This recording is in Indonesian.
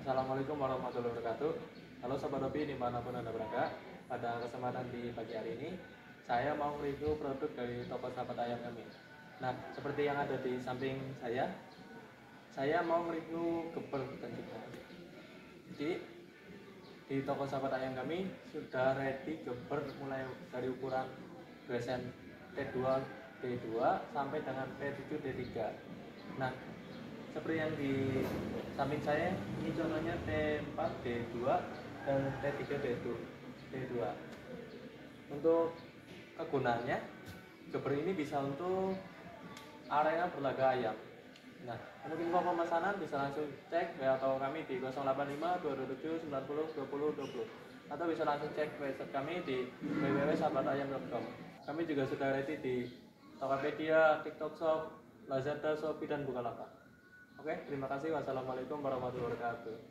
Assalamualaikum warahmatullahi wabarakatuh. Halo Sobat Hobi dimanapun Anda berada. Pada kesempatan di pagi hari ini, saya mau review produk dari toko sahabat ayam kami. Nah, seperti yang ada di samping saya mau review geber tentunya. Jadi, di toko sahabat ayam kami sudah ready geber mulai dari ukuran gresen T2, D2 sampai dengan T7, D3. Nah, seperti yang di samping saya, ini contohnya T4, D2 dan T3, D2. Untuk kegunaannya, geber ini bisa untuk area berlaga ayam. Nah, untuk info pemesanan bisa langsung cek WA atau kami di 085 227 90 20 20 atau bisa langsung cek website kami di www.sahabatayam.com. Kami juga sudah ready di Tokopedia, TikTok Shop, Lazada, Shopee, dan Bukalapak. Oke, terima kasih. Wassalamualaikum warahmatullahi wabarakatuh.